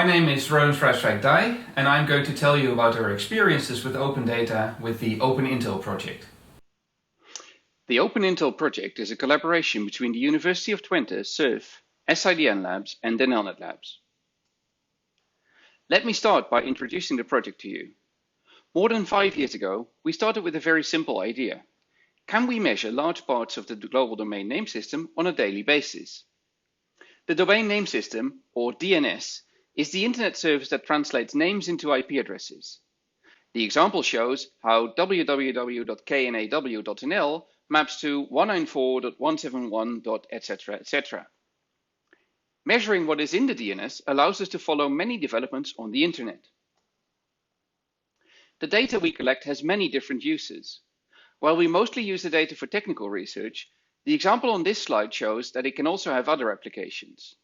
My name is Roland from Rijswijk-Deij, and I'm going to tell you about our experiences with open data with the OpenIntel project. The OpenIntel project is a collaboration between the University of Twente, SURF, SIDN Labs and Denelnet Labs. Let me start by introducing the project to you. More than 5 years ago, we started with a very simple idea. Can we measure large parts of the global domain name system on a daily basis? The domain name system, or DNS, is the internet service that translates names into IP addresses. The example shows how www.knaw.nl maps to 194.171. etc. Measuring what is in the DNS allows us to follow many developments on the internet. The data we collect has many different uses. While we mostly use the data for technical research, the example on this slide shows that it can also have other applications.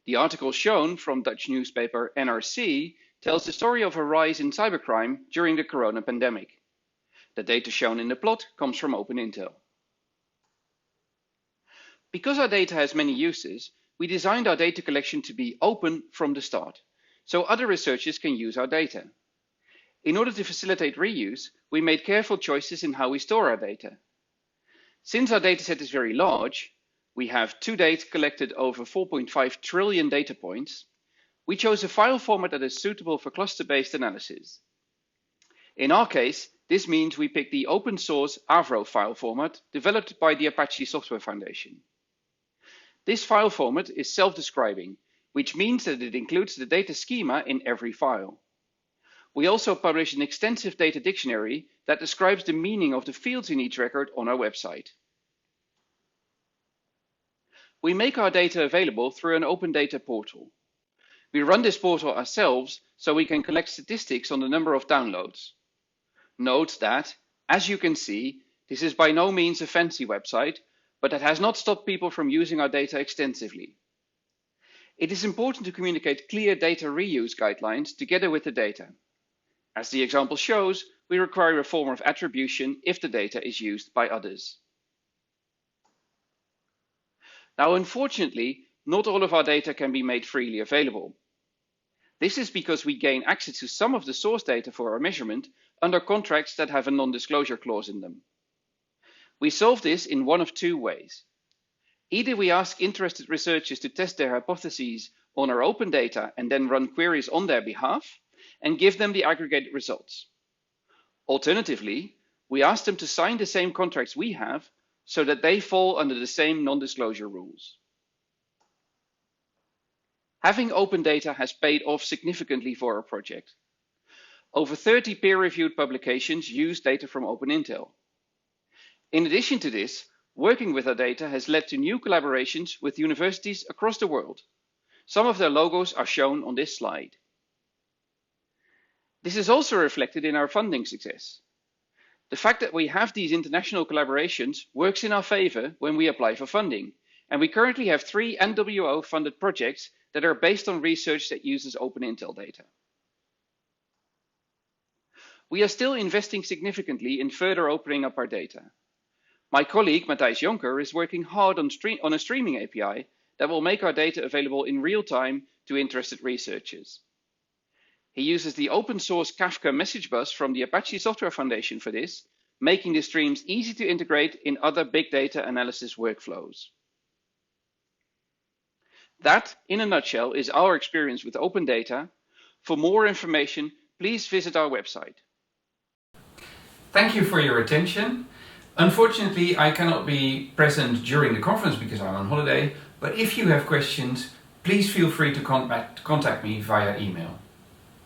The article shown from Dutch newspaper NRC tells the story of a rise in cybercrime during the corona pandemic. The data shown in the plot comes from OpenIntel. Because our data has many uses, we designed our data collection to be open from the start, so other researchers can use our data. In order to facilitate reuse, we made careful choices in how we store our data. Since our dataset is very large, we have to date collected over 4.5 trillion data points, we chose a file format that is suitable for cluster-based analysis. In our case, this means we picked the open source Avro file format developed by the Apache Software Foundation. This file format is self-describing, which means that it includes the data schema in every file. We also publish an extensive data dictionary that describes the meaning of the fields in each record on our website. We make our data available through an open data portal. We run this portal ourselves so we can collect statistics on the number of downloads. Note that, as you can see, this is by no means a fancy website, but that has not stopped people from using our data extensively. It is important to communicate clear data reuse guidelines together with the data. As the example shows, we require a form of attribution if the data is used by others. Now, unfortunately, not all of our data can be made freely available. This is because we gain access to some of the source data for our measurement under contracts that have a non-disclosure clause in them. We solve this in one of two ways. Either we ask interested researchers to test their hypotheses on our open data and then run queries on their behalf and give them the aggregated results. Alternatively, we ask them to sign the same contracts we have so that they fall under the same non-disclosure rules. Having open data has paid off significantly for our project. Over 30 peer-reviewed publications use data from OpenIntel. In addition to this, working with our data has led to new collaborations with universities across the world. Some of their logos are shown on this slide. This is also reflected in our funding success. The fact that we have these international collaborations works in our favor when we apply for funding, and we currently have 3 NWO-funded projects that are based on research that uses OpenIntel data. We are still investing significantly in further opening up our data. My colleague Matthijs Jonker is working hard on a streaming API that will make our data available in real time to interested researchers. He uses the open source Kafka message bus from the Apache Software Foundation for this, making the streams easy to integrate in other big data analysis workflows. That, in a nutshell, is our experience with open data. For more information, please visit our website. Thank you for your attention. Unfortunately, I cannot be present during the conference because I'm on holiday, but if you have questions, please feel free to contact me via email.